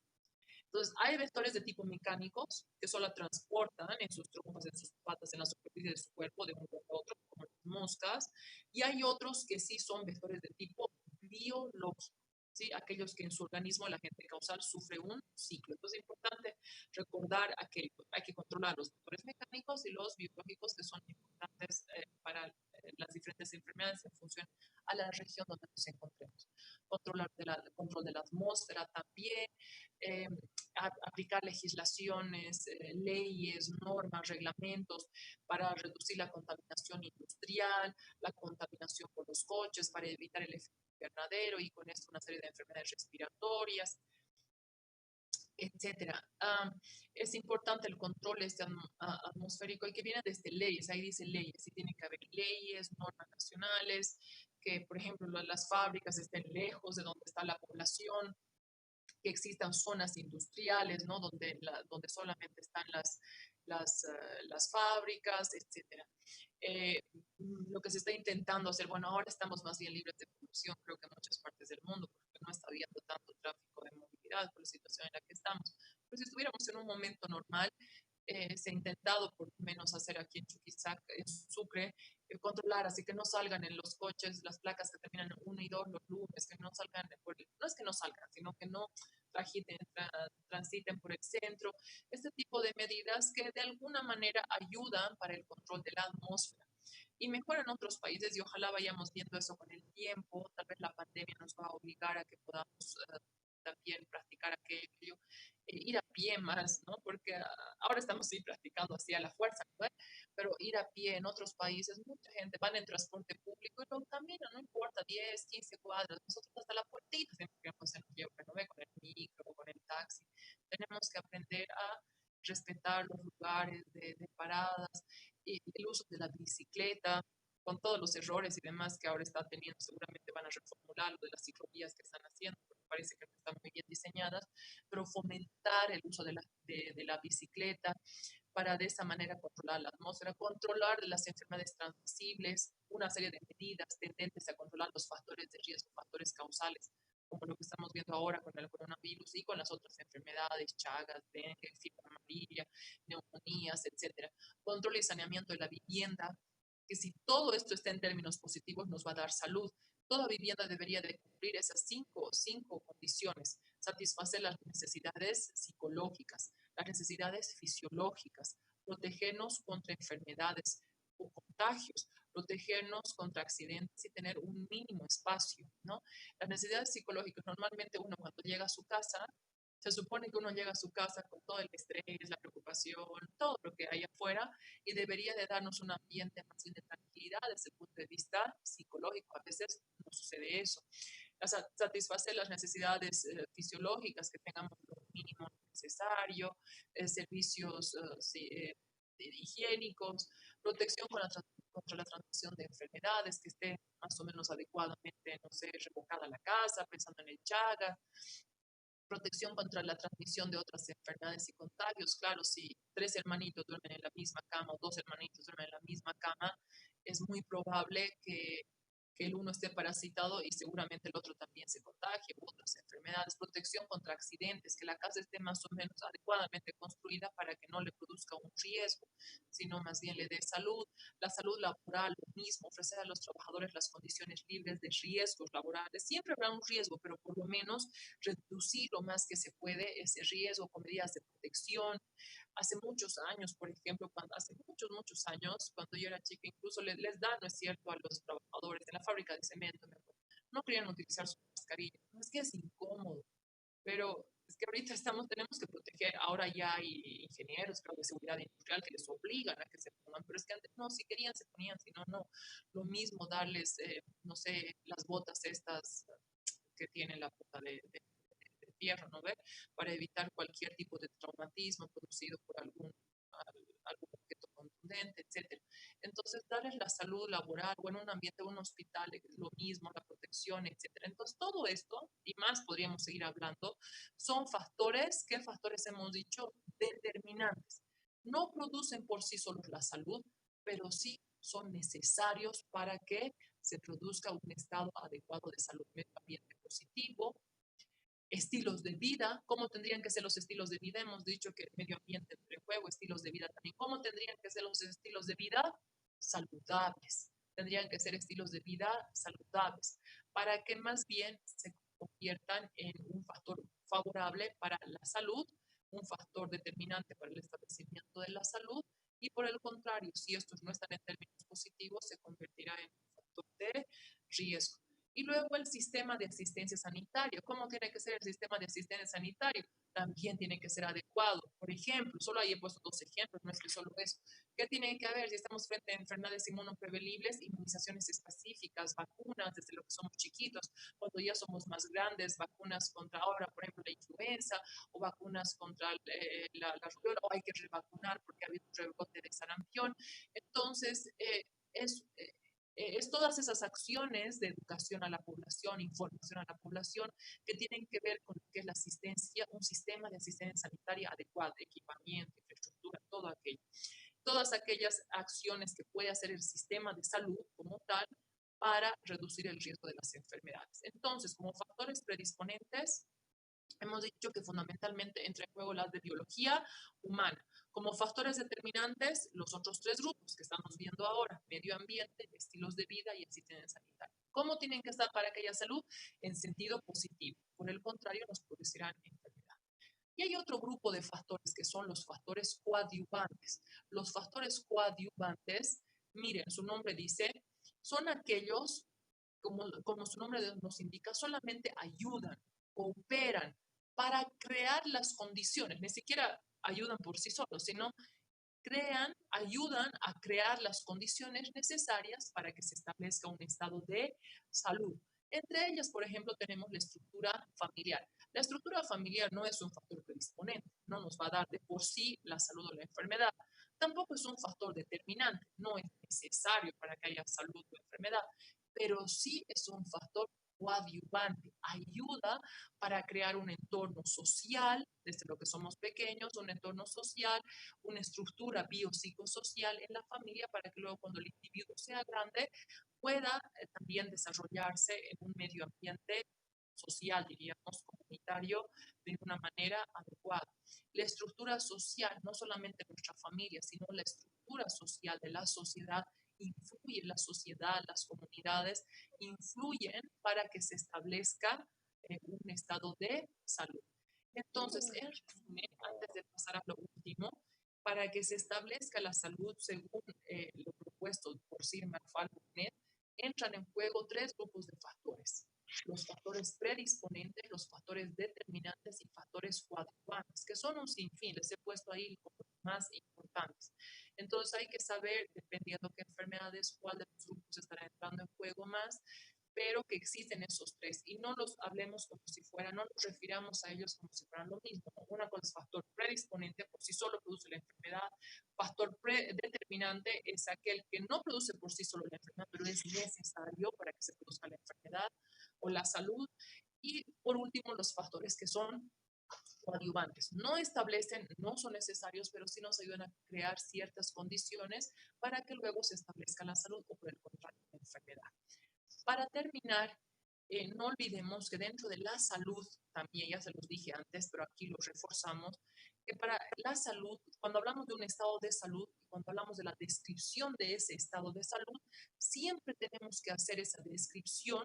[SPEAKER 1] Entonces, hay vectores de tipo mecánicos que solo transportan en sus trompas, en sus patas, en la superficie de su cuerpo de un lugar a otro, como las moscas, y hay otros que sí son vectores de tipo biológico, ¿sí? Aquellos que en su organismo el agente causal sufre un ciclo. Entonces, es importante recordar aquello. Hay que controlar los vectores mecánicos y los biológicos que son importantes para las diferentes enfermedades en función a la región donde nos encontremos. Control de la atmósfera también, eh, aplicar legislaciones, leyes, normas, reglamentos para reducir la contaminación industrial, la contaminación por los coches, para evitar el efecto invernadero y con esto una serie de enfermedades respiratorias, etcétera. Es importante el control atmosférico y que viene desde leyes, ahí dice leyes, y tiene que haber leyes, normas nacionales, que por ejemplo las fábricas estén lejos de donde está la población, que existan zonas industriales, ¿no? Donde solamente están las fábricas, etcétera. Lo que se está intentando hacer, bueno, ahora estamos más bien libres de polución, creo que en muchas partes del mundo, porque no está habiendo tanto tráfico de movilidad por la situación en la que estamos. Pero si estuviéramos en un momento normal, se ha intentado por lo menos hacer aquí en Chuquisaca, en Sucre, controlar, así que no salgan en los coches las placas que terminan en 1 y 2 los lunes, que no salgan, no es que no salgan, sino que no transiten por el centro, este tipo de medidas que de alguna manera ayudan para el control de la atmósfera. Y mejor en otros países, y ojalá vayamos viendo eso con el tiempo, tal vez la pandemia nos va a obligar a que podamos también practicar aquello, ir a pie más, ¿no? Porque ahora estamos sí practicando así a la fuerza, ¿no? Pero ir a pie en otros países, mucha gente va en transporte público y lo camina, no importa, 10, 15 cuadras, nosotros hasta la puertita siempre queremos se nos lleva, ¿no? Con el micro, con el taxi. Tenemos que aprender a respetar los lugares de paradas, y el uso de la bicicleta, con todos los errores y demás que ahora está teniendo, seguramente van a reformular lo de las ciclovías que están haciendo, porque parece que no están muy bien diseñadas, pero fomentar el uso de la bicicleta para de esa manera controlar la atmósfera, controlar las enfermedades transmisibles, una serie de medidas tendentes a controlar los factores de riesgo, factores causales, como lo que estamos viendo ahora con el coronavirus y con las otras enfermedades, chagas, dengue, fiebre amarilla, neumonías, etcétera. Control y saneamiento de la vivienda, que si todo esto está en términos positivos nos va a dar salud. Toda vivienda debería de cumplir esas cinco condiciones, satisfacer las necesidades psicológicas, las necesidades fisiológicas, protegernos contra enfermedades o contagios, protegernos contra accidentes y tener un mínimo espacio, ¿no? Las necesidades psicológicas, normalmente uno cuando llega a su casa, se supone que uno llega a su casa con todo el estrés, la preocupación, todo lo que hay afuera y debería de darnos un ambiente más bien de tranquilidad desde el punto de vista psicológico. A veces no sucede eso. Satisfacer las necesidades fisiológicas, que tengamos lo mínimo necesario, servicios higiénicos, protección contra la transmisión de enfermedades, que esté más o menos adecuadamente, no sé, revocada la casa, pensando en el Chagas, protección contra la transmisión de otras enfermedades y contagios. Claro, si 3 hermanitos duermen en la misma cama o 2 hermanitos duermen en la misma cama, es muy probable que el uno esté parasitado y seguramente el otro también se contagie, u otras enfermedades, protección contra accidentes, que la casa esté más o menos adecuadamente construida para que no le produzca un riesgo, sino más bien le dé salud. La salud laboral, lo mismo, ofrecer a los trabajadores las condiciones libres de riesgos laborales. Siempre habrá un riesgo, pero por lo menos reducir lo más que se puede ese riesgo con medidas de protección. Hace muchos años, por ejemplo, hace muchos años, cuando yo era chica, incluso les da, ¿no es cierto?, a los trabajadores de la fábrica de cemento, no querían utilizar su mascarilla. No es que es incómodo, pero es que ahorita tenemos que proteger. Ahora ya hay ingenieros, creo, de seguridad industrial que les obligan a que se pongan, pero es que antes no, si querían se ponían, si no, no. Lo mismo darles, no sé, las botas estas que tienen la punta de fierro, ¿no ve? Para evitar cualquier tipo de traumatismo producido por algún objeto contundente, etcétera. Entonces, darles la salud laboral o en un ambiente, un hospital, lo mismo, la protección, etcétera. Entonces, todo esto, y más podríamos seguir hablando, son factores, ¿qué factores hemos dicho? Determinantes. No producen por sí solos la salud, pero sí son necesarios para que se produzca un estado adecuado de salud, medio ambiente positivo, estilos de vida, cómo tendrían que ser los estilos de vida. Hemos dicho que el medio ambiente entre juego, estilos de vida también. ¿Cómo tendrían que ser los estilos de vida? Saludables. Tendrían que ser estilos de vida saludables para que más bien se conviertan en un factor favorable para la salud, un factor determinante para el establecimiento de la salud y por el contrario, si estos no están en términos positivos, se convertirá en un factor de riesgo. Y luego el sistema de asistencia sanitaria. ¿Cómo tiene que ser el sistema de asistencia sanitario? También tiene que ser adecuado. Por ejemplo, solo ahí he puesto 2 ejemplos, no es que solo eso. ¿Qué tiene que haber si estamos frente a enfermedades inmunoprevenibles? Inmunizaciones específicas, vacunas desde lo que somos chiquitos. Cuando ya somos más grandes, vacunas contra ahora, por ejemplo, la influenza o vacunas contra la rubiola, o hay que revacunar porque ha habido un rebrote de sarampión. Entonces, es todas esas acciones de educación a la población, información a la población, que tienen que ver con lo que es la asistencia, un sistema de asistencia sanitaria adecuado, equipamiento, infraestructura, todo aquello. Todas aquellas acciones que puede hacer el sistema de salud como tal para reducir el riesgo de las enfermedades. Entonces, como factores predisponentes, hemos dicho que fundamentalmente entra en juego las de biología humana. Como factores determinantes, los otros 3 grupos que estamos viendo ahora: medio ambiente, estilos de vida y asistencia sanitaria. ¿Cómo tienen que estar para que haya salud? En sentido positivo. Por el contrario, nos producirán enfermedad. Y hay otro grupo de factores que son los factores coadyuvantes. Los factores coadyuvantes, miren, su nombre dice, son aquellos, como su nombre nos indica, solamente ayudan, cooperan para crear las condiciones, ni siquiera ayudan por sí solos, sino ayudan a crear las condiciones necesarias para que se establezca un estado de salud. Entre ellas, por ejemplo, tenemos la estructura familiar. La estructura familiar no es un factor predisponente, no nos va a dar de por sí la salud o la enfermedad. Tampoco es un factor determinante, no es necesario para que haya salud o enfermedad, pero sí es un factor coadyuvante, ayuda para crear un entorno social, desde lo que somos pequeños, un entorno social, una estructura biopsicosocial en la familia para que luego cuando el individuo sea grande pueda también desarrollarse en un medio ambiente social, diríamos, comunitario, de una manera adecuada. La estructura social, no solamente nuestra familia, sino la estructura social de la sociedad, influye en la sociedad, las comunidades, influyen para que se establezca un estado de salud. Entonces, en resumen, antes de pasar a lo último, para que se establezca la salud según lo propuesto por Sir Marfal Burnet, entran en juego tres grupos de factores: los factores predisponentes, los factores determinantes y factores coadyuvantes, que son un sinfín, les he puesto ahí como los más importantes. Entonces hay que saber, dependiendo qué enfermedades, cuál de los grupos estará entrando en juego más, pero que existen esos tres y no los hablemos como si fueran, no nos refiramos a ellos como si fueran lo mismo. Una cosa es factor predisponente, por sí solo produce la enfermedad. Factor determinante es aquel que no produce por sí solo la enfermedad, pero es necesario para que se produzca la enfermedad o la salud. Y por último, los factores que son coadyuvantes. No establecen, no son necesarios, pero sí nos ayudan a crear ciertas condiciones para que luego se establezca la salud o por el contrario, la enfermedad. Para terminar, no olvidemos que dentro de la salud, también ya se los dije antes, pero aquí lo reforzamos, que para la salud, cuando hablamos de un estado de salud, cuando hablamos de la descripción de ese estado de salud, siempre tenemos que hacer esa descripción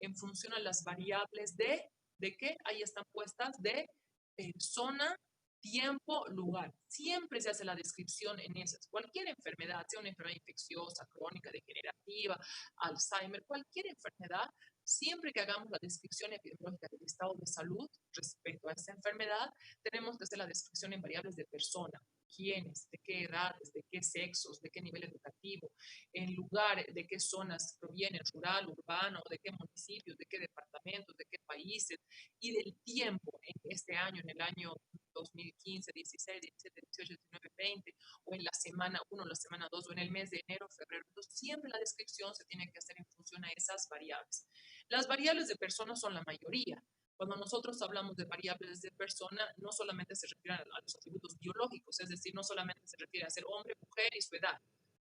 [SPEAKER 1] en función a las variables ¿de qué? Ahí están puestas, de persona, tiempo, lugar. Siempre se hace la descripción en esas. Cualquier enfermedad, sea una enfermedad infecciosa, crónica, degenerativa, Alzheimer, cualquier enfermedad, siempre que hagamos la descripción epidemiológica del estado de salud respecto a esa enfermedad, tenemos que hacer la descripción en variables de persona. ¿Quiénes? ¿De qué edades? ¿De qué sexos? ¿De qué nivel educativo? ¿En lugar? ¿De qué zonas provienen? ¿Rural, urbano? ¿De qué municipios? ¿De qué departamentos? ¿De qué países? Y del tiempo en este año, en el año 2015, 16, 17, 18, 19, 20, o en la semana 1, la semana 2, o en el mes de enero, febrero. Entonces, siempre la descripción se tiene que hacer en función a esas variables. Las variables de persona son la mayoría. Cuando nosotros hablamos de variables de persona, no solamente se refieren a los atributos biológicos, es decir, no solamente se refiere a ser hombre, mujer y su edad.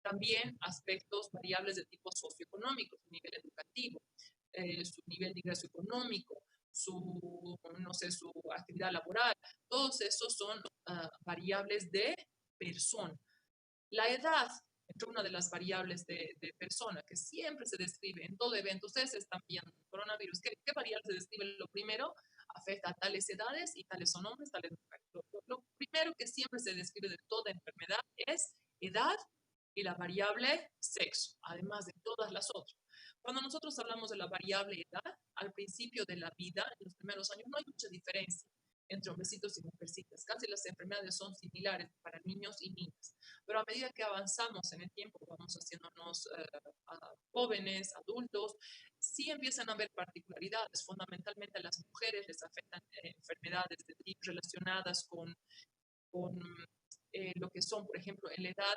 [SPEAKER 1] También aspectos variables de tipo socioeconómico, su nivel educativo, su nivel de ingreso económico, no sé, su actividad laboral. Todos esos son variables de persona. La edad, entre una de las variables de persona, que siempre se describe en todo evento. Ustedes están viendo el coronavirus. ¿Qué variable se describe? Lo primero, afecta a tales edades y tales son hombres, tales mujeres. Lo primero que siempre se describe de toda enfermedad es edad y la variable sexo, además de todas las otras. Cuando nosotros hablamos de la variable edad, al principio de la vida, en los primeros años, no hay mucha diferencia entre hombrecitos y mujercitas. Casi las enfermedades son similares para niños y niñas. Pero a medida que avanzamos en el tiempo, vamos haciéndonos jóvenes, adultos, sí empiezan a haber particularidades. Fundamentalmente a las mujeres les afectan enfermedades de tipo relacionadas con lo que son, por ejemplo, en la edad,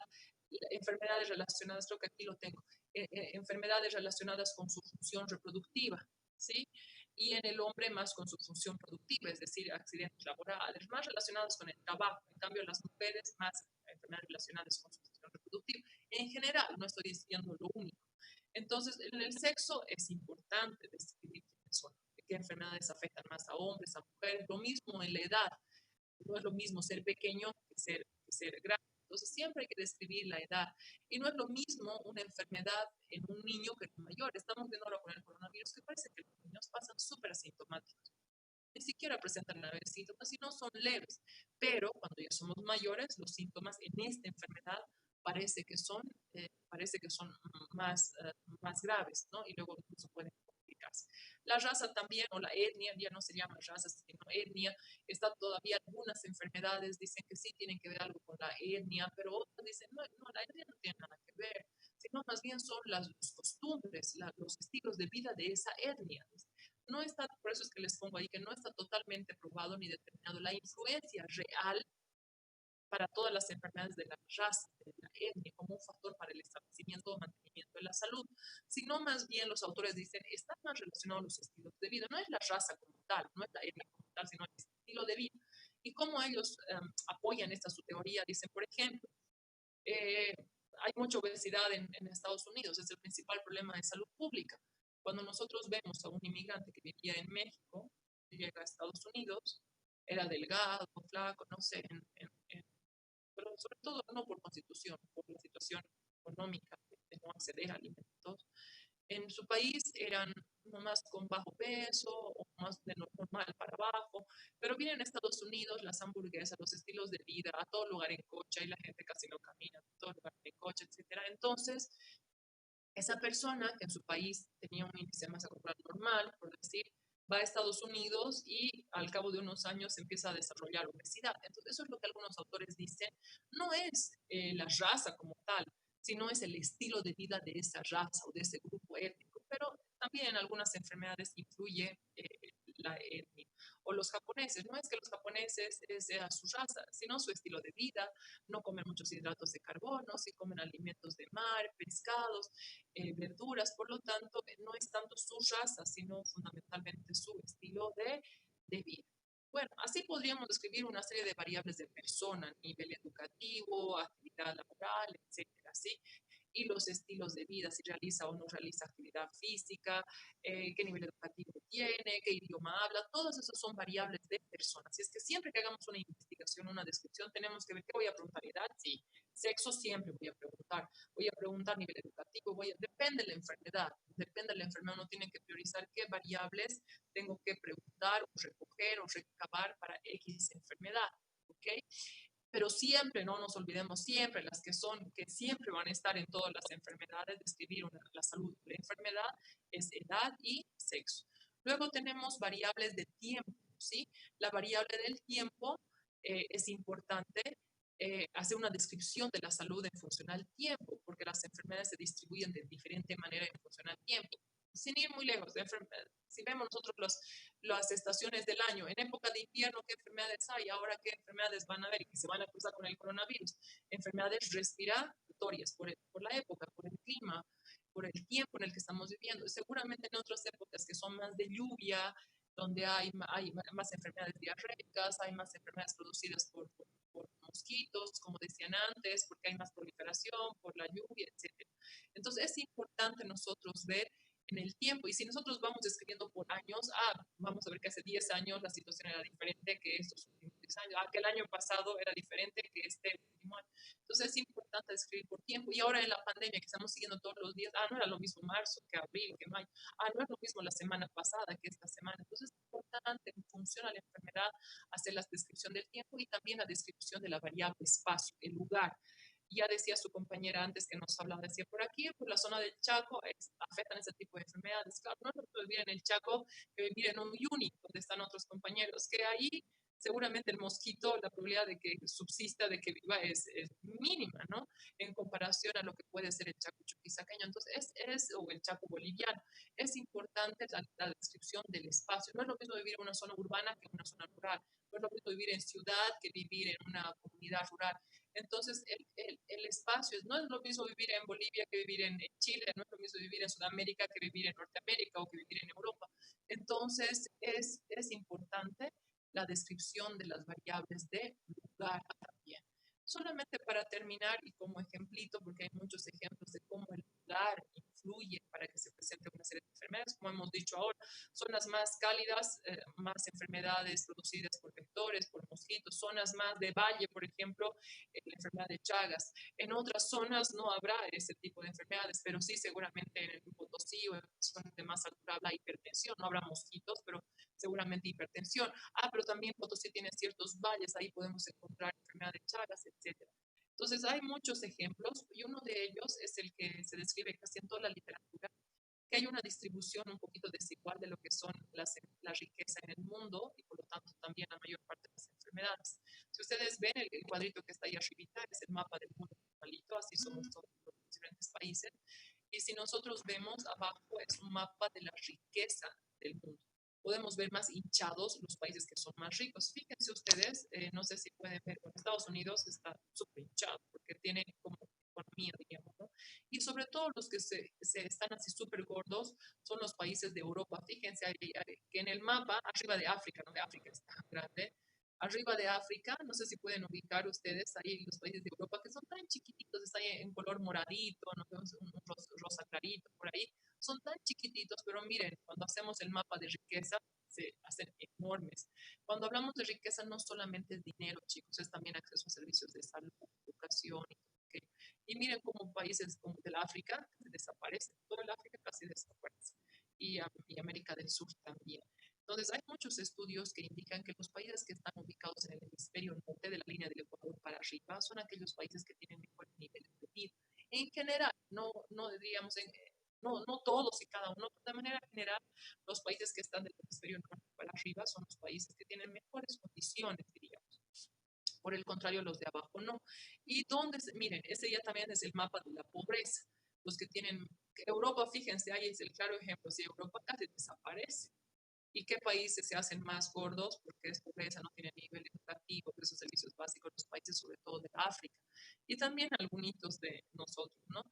[SPEAKER 1] enfermedades relacionadas, creo que aquí lo tengo, enfermedades relacionadas con su función reproductiva, ¿sí? Y en el hombre más con su función productiva, es decir, accidentes laborales, más relacionados con el trabajo. En cambio, las mujeres más enfermedades relacionadas con su función reproductiva. En general, no estoy diciendo lo único. Entonces, en el sexo es importante describir qué enfermedades afectan más a hombres, a mujeres. Lo mismo en la edad. No es lo mismo ser pequeño que ser grande. Entonces, siempre hay que describir la edad. Y no es lo mismo una enfermedad en un niño que en un mayor. Estamos viendo ahora con el coronavirus que parece que los niños pasan súper asintomáticos. Ni siquiera presentan leves síntomas y no son leves. Pero cuando ya somos mayores, los síntomas en esta enfermedad parece que son más graves, ¿no? Y luego incluso pueden complicarse. La raza también, o la etnia, ya no se llama raza, sino etnia, está todavía algunas enfermedades, dicen que sí tienen que ver algo con la etnia, pero otras dicen, no, la etnia no tiene nada que ver, sino más bien son las costumbres, los estilos de vida de esa etnia. No está, por eso es que les pongo ahí que no está totalmente probado ni determinado la influencia real para todas las enfermedades de la raza, de la etnia, como un factor para el establecimiento o mantenimiento de la salud, sino más bien los autores dicen, están más relacionados los estilos de vida, no es la raza como tal, no es la etnia como tal, sino el estilo de vida. Y cómo ellos apoyan esta su teoría, dicen, por ejemplo, eh, hay mucha obesidad en Estados Unidos, es el principal problema de salud pública. Cuando nosotros vemos a un inmigrante que vivía en México, llega a Estados Unidos, era delgado, flaco, no sé, pero sobre todo no por constitución, por la situación económica de no acceder a alimentos. En su país eran nomás con bajo peso o más de lo normal para abajo, pero vienen a Estados Unidos las hamburguesas, los estilos de vida, a todo lugar en coche y la gente casi no camina, a todo lugar en coche, etcétera. Entonces, esa persona que en su país tenía un índice de masa corporal normal, por decir, va a Estados Unidos y al cabo de unos años empieza a desarrollar obesidad. Entonces, eso es lo que algunos autores dicen, no es la raza como tal, sino es el estilo de vida de esa raza o de ese grupo étnico. Pero también en algunas enfermedades influye la etnia. O los japoneses, no es que los japoneses sea su raza, sino su estilo de vida, no comen muchos hidratos de carbono, sí comen alimentos de mar, pescados, verduras, por lo tanto, no es tanto su raza, sino fundamentalmente su estilo de vida. Bueno, así podríamos describir una serie de variables de persona, nivel educativo, actividad laboral, etcétera, ¿sí? Y los estilos de vida, si realiza o no realiza actividad física, qué nivel educativo tiene, qué idioma habla, todas esas son variables de personas. Si es que siempre que hagamos una investigación, una descripción, tenemos que ver qué voy a preguntar, edad, sí, sexo siempre voy a preguntar nivel educativo, depende de la enfermedad, uno tiene que priorizar qué variables tengo que preguntar o recoger o recabar para X enfermedad, ¿ok? Pero siempre, no nos olvidemos, siempre las que son, que siempre van a estar en todas las enfermedades, describir la salud de la enfermedad, es edad y sexo. Luego tenemos variables de tiempo, ¿sí? La variable del tiempo es importante hacer una descripción de la salud en función al tiempo, porque las enfermedades se distribuyen de diferente manera en función al tiempo. Sin ir muy lejos, si vemos nosotros las estaciones del año, en época de invierno, ¿qué enfermedades hay? Ahora, ¿qué enfermedades van a haber y que se van a cruzar con el coronavirus? Enfermedades respiratorias por la época, por el clima, por el tiempo en el que estamos viviendo. Seguramente en otras épocas que son más de lluvia, donde hay más enfermedades diarreicas, hay más enfermedades producidas por mosquitos, como decían antes, porque hay más proliferación, por la lluvia, etc. Entonces es importante nosotros ver en el tiempo. Y si nosotros vamos describiendo por años, vamos a ver que hace 10 años la situación era diferente que estos últimos 10 años, que el año pasado era diferente que este último año. Entonces es importante describir por tiempo. Y ahora en la pandemia que estamos siguiendo todos los días, no era lo mismo marzo que abril, que mayo, no es lo mismo la semana pasada que esta semana. Entonces es importante en función a la enfermedad hacer la descripción del tiempo y también la descripción de la variable espacio, el lugar. Ya decía su compañera antes que nos hablaba, decía, por aquí, por la zona del Chaco, afectan ese tipo de enfermedades. Claro, no es lo mismo vivir en el Chaco que vivir en un Uyuni, donde están otros compañeros, que ahí seguramente el mosquito, la probabilidad de que subsista, de que viva, es mínima, ¿no? En comparación a lo que puede ser el Chaco chuquisaqueño. Entonces, o el Chaco boliviano. Es importante la descripción del espacio. No es lo mismo vivir en una zona urbana que en una zona rural. No es lo mismo vivir en ciudad que vivir en una comunidad rural. Entonces, el espacio, no es lo mismo vivir en Bolivia que vivir en Chile, no es lo mismo vivir en Sudamérica que vivir en Norteamérica o que vivir en Europa. Entonces, es importante la descripción de las variables de lugar también. Solamente para terminar y como ejemplito, porque hay muchos ejemplos de cómo el lugar influye para que se presente una serie de enfermedades, como hemos dicho ahora, zonas más cálidas, más enfermedades producidas por vectores, por mosquitos, zonas más de valle, por ejemplo, la enfermedad de Chagas. En otras zonas no habrá ese tipo de enfermedades, pero sí seguramente en el Potosí o en zonas de más altura habrá hipertensión, no habrá mosquitos, pero seguramente hipertensión. Pero también Potosí tiene ciertos valles, ahí podemos encontrar enfermedad de Chagas, etc. Entonces hay muchos ejemplos y uno de ellos es el que se describe casi en toda la literatura, que hay una distribución un poquito desigual de lo que son la riqueza en el mundo y por lo tanto también la mayor parte de las enfermedades. Si ustedes ven el cuadrito que está ahí arribita, es el mapa del mundo igualito, así somos todos los diferentes países. Y si nosotros vemos abajo, es un mapa de la riqueza del mundo. podemos ver más hinchados los países que son más ricos. Fíjense ustedes, no sé si pueden ver, bueno, Estados Unidos está súper hinchado porque tiene como economía, diríamos, ¿no? Y sobre todo los que se están así súper gordos son los países de Europa. Fíjense que en el mapa, arriba de África, no de África es tan grande, arriba de África, no sé si pueden ubicar ustedes ahí los países de Europa que son tan chiquititos, están en color moradito, ¿no? Un rosa clarito por ahí, son tan chiquititos, pero miren, cuando hacemos el mapa de riqueza, se hacen enormes. Cuando hablamos de riqueza, no solamente es dinero, chicos, es también acceso a servicios de salud, educación y todo aquello. Y miren cómo países como el África desaparecen, todo el África casi desaparece, y América del Sur también. Entonces, hay muchos estudios que indican que los países que están ubicados en el hemisferio norte de la línea del Ecuador para arriba son aquellos países que tienen mejores niveles de vida. En general, no diríamos no todos y cada uno, pero de manera general, los países que están del hemisferio norte para arriba son los países que tienen mejores condiciones, diríamos. Por el contrario, los de abajo no. Y donde, miren, ese ya también es el mapa de la pobreza. Los que tienen, Europa, fíjense, ahí es el claro ejemplo, si Europa casi desaparece. ¿Y qué países se hacen más gordos? Porque es pobreza, no tiene nivel educativo, esos servicios básicos, los países sobre todo de África y también algunos de nosotros, ¿no?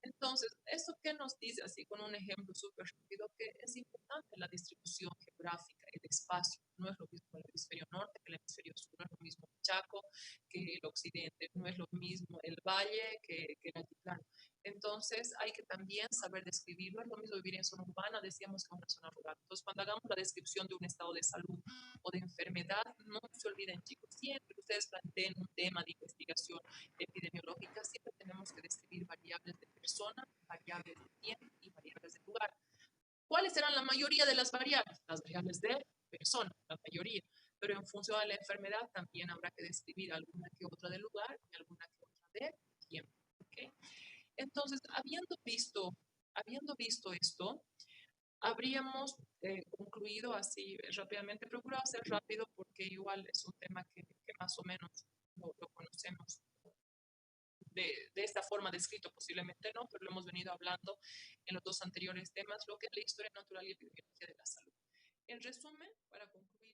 [SPEAKER 1] Entonces, ¿eso qué nos dice? Así con un ejemplo súper rápido, que es importante la distribución geográfica, el espacio. No es lo mismo el hemisferio norte que el hemisferio sur, no es lo mismo el Chaco que el occidente, no es lo mismo el valle que el altiplano. Entonces, hay que también saber describirlo. Es lo mismo vivir en zona urbana, decíamos que en una zona rural. Entonces, cuando hagamos la descripción de un estado de salud o de enfermedad, no se olviden, chicos, siempre que ustedes planteen un tema de investigación epidemiológica, siempre tenemos que describir variables de persona, variables de tiempo y variables de lugar. ¿Cuáles serán la mayoría de las variables? Las variables de persona, la mayoría. Pero en función de la enfermedad también habrá que describir alguna que otra de lugar y alguna que otra de tiempo. ¿Okay? Entonces, habiendo visto esto, habríamos concluido así rápidamente. Procurado hacer rápido porque igual es un tema que más o menos lo conocemos de esta forma descrito, posiblemente no, pero lo hemos venido hablando en los dos anteriores temas, lo que es la historia natural y epidemiología de la salud. En resumen, para concluir,